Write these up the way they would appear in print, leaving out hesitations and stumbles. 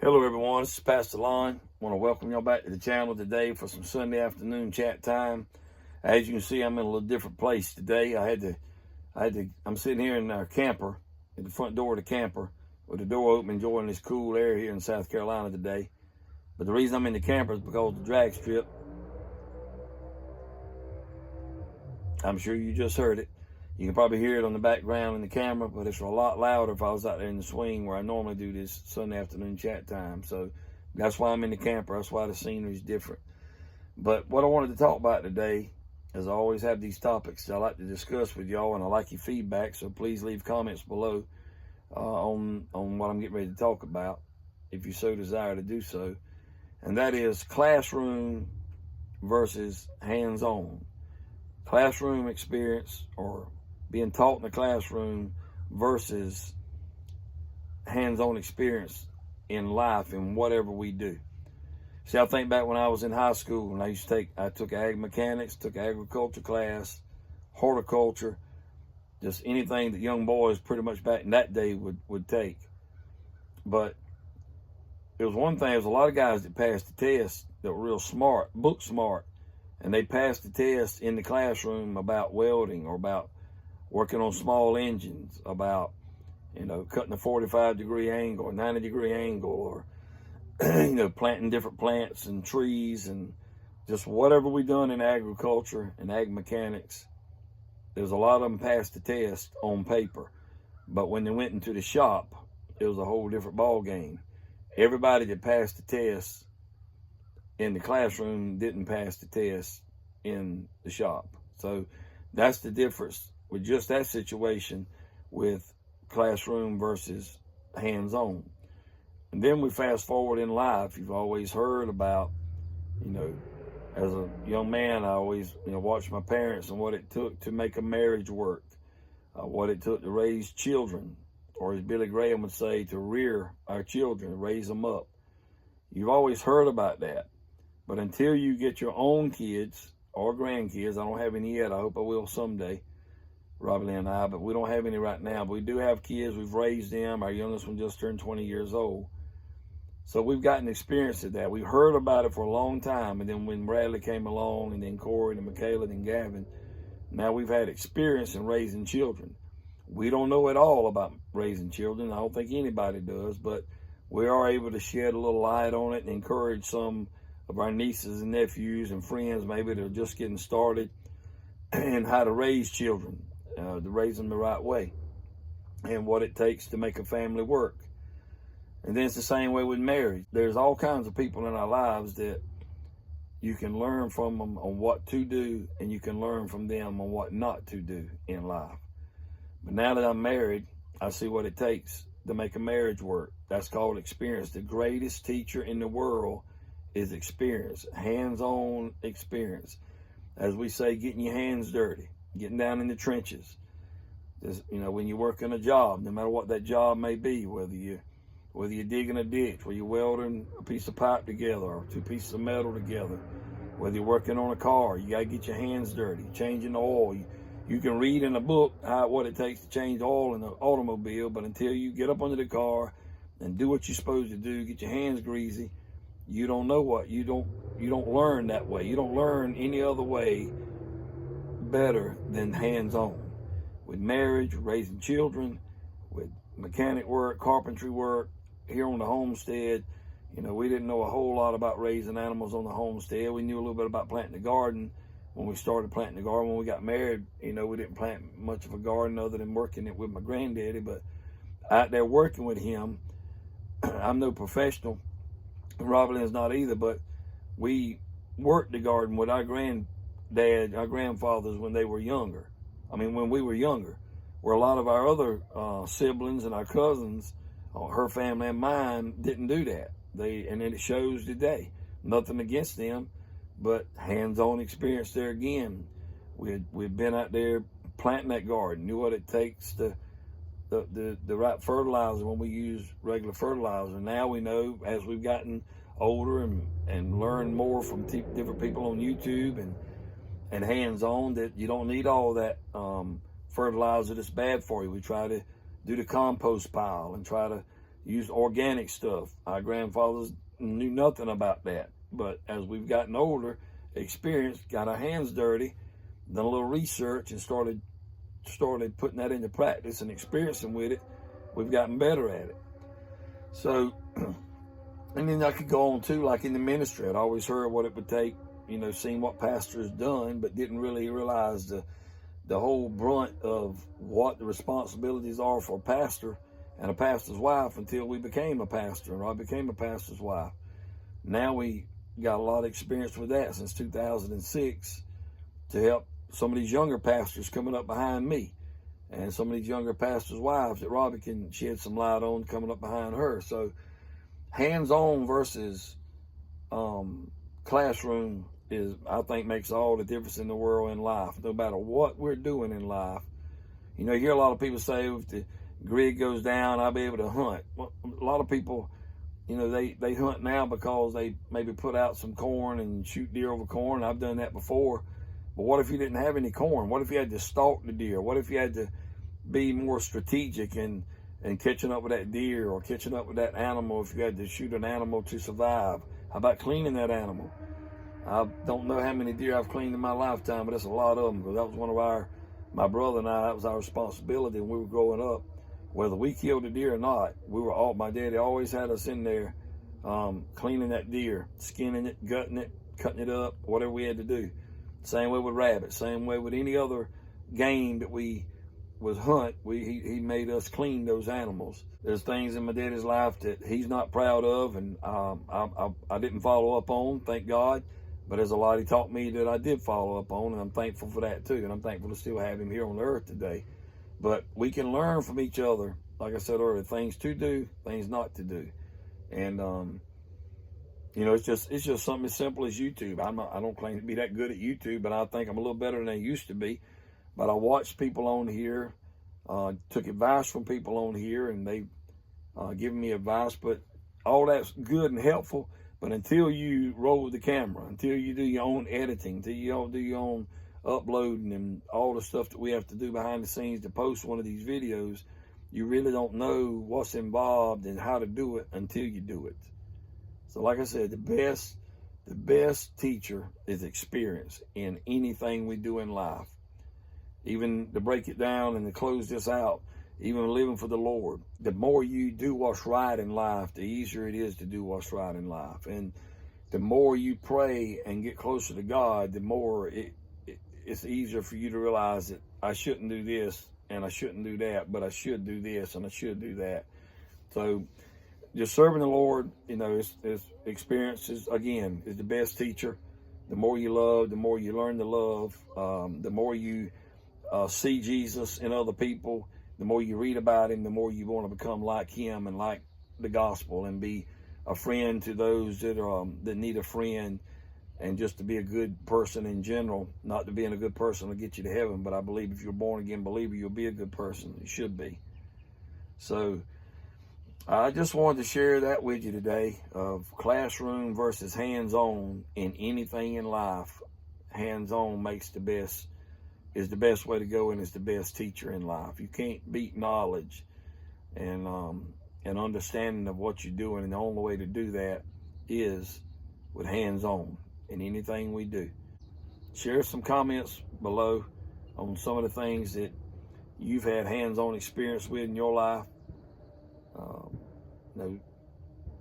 Hello everyone, this is Pastor Lon. I want to welcome y'all back to the channel today for some Sunday afternoon chat time. As you can see, I'm in a little different place today. I'm sitting here in our camper, at the front door of the camper, with the door open, enjoying this cool air here in South Carolina today. But the reason I'm in the camper is because of the drag strip. I'm sure you just heard it. You can probably hear it on the background in the camera, but it's a lot louder if I was out there in the swing where I normally do this Sunday afternoon chat time. So that's why I'm in the camper. That's why the scenery is different. But what I wanted to talk about today is I always have these topics that I like to discuss with y'all, and I like your feedback. So please leave comments below on what I'm getting ready to talk about, if you so desire to do so. And that is classroom versus hands-on. Classroom experience, or being taught in the classroom, versus hands-on experience in life and whatever we do. See, I think back when I was in high school, and I took ag mechanics, took agriculture class, horticulture, just anything that young boys pretty much back in that day would take. But it was one thing, there was a lot of guys that passed the test that were real smart, book smart, and they passed the test in the classroom about welding, or about working on small engines, about, cutting a 45-degree angle, or 90-degree angle, or, planting different plants and trees, and just whatever we done in agriculture and ag mechanics. There's a lot of them passed the test on paper. But when they went into the shop, it was a whole different ball game. Everybody that passed the test in the classroom didn't pass the test in the shop. So that's the difference with just that situation with classroom versus hands-on. And then we fast forward in life. You've always heard about, as a young man, I always, watched my parents and what it took to make a marriage work, what it took to raise children, or as Billy Graham would say, to rear our children, raise them up. You've always heard about that. But until you get your own kids or grandkids, I don't have any yet, I hope I will someday, Robbie and I, but we don't have any right now. But we do have kids, we've raised them. Our youngest one just turned 20 years old. So we've gotten experience of that. We heard about it for a long time, and then when Bradley came along, and then Corey, and Michaela, and Gavin, now we've had experience in raising children. We don't know at all about raising children. I don't think anybody does, but we are able to shed a little light on it and encourage some of our nieces and nephews and friends maybe that are just getting started and how to raise children, to raise them the right way, and what it takes to make a family work. And then it's the same way with marriage. There's all kinds of people in our lives that you can learn from them on what to do, and you can learn from them on what not to do in life. But now that I'm married, I see what it takes to make a marriage work. That's called experience. The greatest teacher in the world is experience, hands-on experience. As we say, getting your hands dirty, getting down in the trenches. Just, when you work in a job, no matter what that job may be, whether you're digging a ditch, whether you're welding a piece of pipe together or two pieces of metal together, whether you're working on a car, you got to get your hands dirty, changing the oil. You can read in a book what it takes to change oil in an automobile, but until you get up under the car and do what you're supposed to do, get your hands greasy, you don't know what. You don't learn that way. You don't learn any other way better than hands-on. With marriage, raising children, with mechanic work, carpentry work, here on the homestead, we didn't know a whole lot about raising animals on the homestead. We knew a little bit about planting the garden when we started planting the garden. When we got married, we didn't plant much of a garden other than working it with my granddaddy. But out there working with him, I'm no professional. Robin is not either, but we worked the garden with our grandfathers when they were younger. When we were younger, where a lot of our other siblings and our cousins, her family and mine, didn't do that. And it shows today. Nothing against them, but hands-on experience there again. We'd been out there planting that garden, knew what it takes to the right fertilizer when we use regular fertilizer. Now we know, as we've gotten older and learned more from different people on YouTube and hands-on, that you don't need all that fertilizer that's bad for you. We try to do the compost pile and try to used organic stuff. Our grandfathers knew nothing about that. But as we've gotten older, experienced, got our hands dirty, done a little research, and started putting that into practice and experiencing with it, we've gotten better at it. So, and then I could go on too, like in the ministry, I'd always heard what it would take, seeing what pastors done, but didn't really realize the whole brunt of what the responsibilities are for a pastor and a pastor's wife until we became a pastor, and I became a pastor's wife. Now we got a lot of experience with that since 2006 to help some of these younger pastors coming up behind me, and some of these younger pastors' wives that Robbie can shed some light on coming up behind her. So hands-on versus classroom I think makes all the difference in the world in life, no matter what we're doing in life. You hear a lot of people say, if the grid goes down, I'll be able to hunt. Well, a lot of people, they hunt now because they maybe put out some corn and shoot deer over corn. I've done that before. But what if you didn't have any corn? What if you had to stalk the deer? What if you had to be more strategic and catching up with that deer or catching up with that animal if you had to shoot an animal to survive? How about cleaning that animal? I don't know how many deer I've cleaned in my lifetime, but that's a lot of them, because that was one of my brother and I, that was our responsibility when we were growing up. Whether we killed a deer or not, my daddy always had us in there cleaning that deer, skinning it, gutting it, cutting it up, whatever we had to do. Same way with rabbits, same way with any other game that we was hunt. He made us clean those animals. There's things in my daddy's life that he's not proud of, and I didn't follow up on, thank God. But there's a lot he taught me that I did follow up on, and I'm thankful for that too. And I'm thankful to still have him here on the earth today. But we can learn from each other, like I said earlier, things to do, things not to do. And it's just something as simple as YouTube. I don't claim to be that good at YouTube, but I think I'm a little better than I used to be. But I watched people on here, took advice from people on here, and they given me advice. But all that's good and helpful. But until you roll the camera, until you do your own editing, until you do your own uploading and all the stuff that we have to do behind the scenes to post one of these videos, you really don't know what's involved and how to do it until you do it. So like I said, the best teacher is experience in anything we do in life. Even to break it down and to close this out, even living for the Lord, the more you do what's right in life, the easier it is to do what's right in life. And the more you pray and get closer to God, the more it's easier for you to realize that I shouldn't do this and I shouldn't do that, but I should do this and I should do that. So just serving the Lord, it's experiences, again, is the best teacher. The more you love, the more you learn to love, the more you see Jesus in other people, the more you read about him, the more you want to become like him and like the gospel and be a friend to those that need a friend, and just to be a good person in general. Not to being a good person will get you to heaven, but I believe if you're a born again believer, you'll be a good person. You should be. So I just wanted to share that with you today of classroom versus hands-on in anything in life. Hands-on is the best way to go, and is the best teacher in life. You can't beat knowledge and understanding of what you're doing, and the only way to do that is with hands-on in anything we do. Share some comments below on some of the things that you've had hands-on experience with in your life.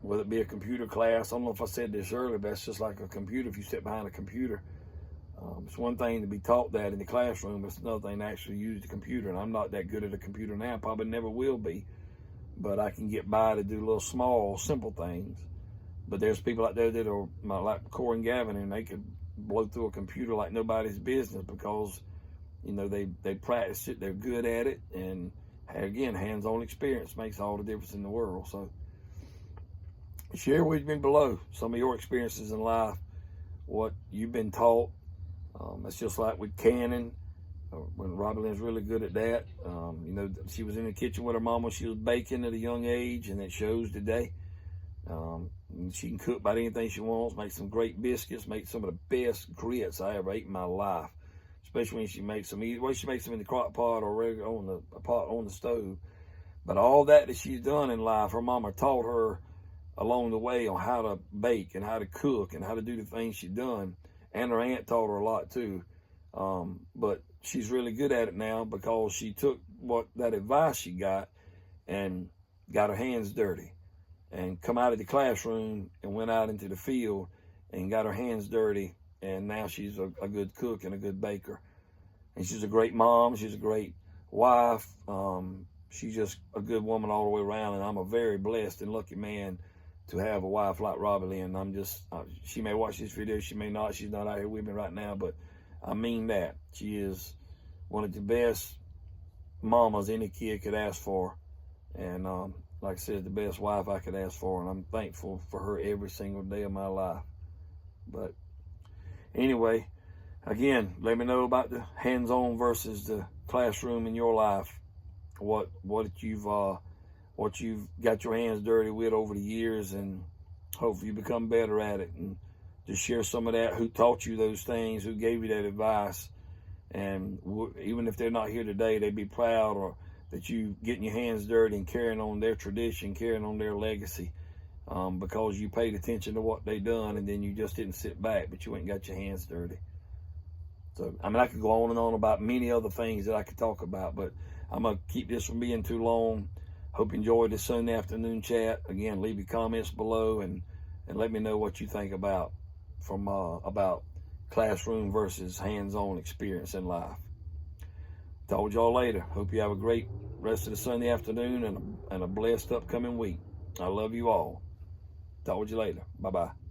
Whether it be a computer class, I don't know if I said this earlier, but it's just like a computer. If you sit behind a computer, it's one thing to be taught that in the classroom, but it's another thing to actually use the computer. And I'm not that good at a computer now, probably never will be, but I can get by to do little small, simple things. But there's people out there that are like Corey and Gavin, and they could blow through a computer like nobody's business because, they practice it, they're good at it, and again, hands-on experience makes all the difference in the world. So share with me below some of your experiences in life, what you've been taught. It's just like with canning, when Robbie Lynn's really good at that. She was in the kitchen with her mama. She was baking at a young age, and it shows today. She can cook about anything she wants, make some great biscuits, make some of the best grits I ever ate in my life. Especially when she makes them, she makes them in the crock pot or on the pot on the stove. But all that she's done in life, her mama taught her along the way on how to bake and how to cook and how to do the things she's done. And her aunt taught her a lot too. But she's really good at it now because she took that advice she got and got her hands dirty and come out of the classroom and went out into the field and got her hands dirty. And now she's a good cook and a good baker. And she's a great mom. She's a great wife. She's just a good woman all the way around. And I'm a very blessed and lucky man to have a wife like Robbie Lynn. She may watch this video, she may not. She's not out here with me right now, but I mean that. She is one of the best mamas any kid could ask for. And like I said, the best wife I could ask for. And I'm thankful for her every single day of my life. But anyway, again, let me know about the hands-on versus the classroom in your life. What you've got your hands dirty with over the years, and hopefully you become better at it. And just share some of that. Who taught you those things? Who gave you that advice? And even if they're not here today, they'd be proud or that you getting your hands dirty and carrying on their tradition, carrying on their legacy, because you paid attention to what they done, and then you just didn't sit back, but you went and got your hands dirty. So, I mean, I could go on and on about many other things that I could talk about, but I'm going to keep this from being too long. Hope you enjoyed this Sunday afternoon chat. Again, leave your comments below and let me know what you think about classroom versus hands-on experience in life. Talk with y'all later. Hope you have a great rest of the Sunday afternoon and a blessed upcoming week. I love you all. Talk with you later. Bye-bye.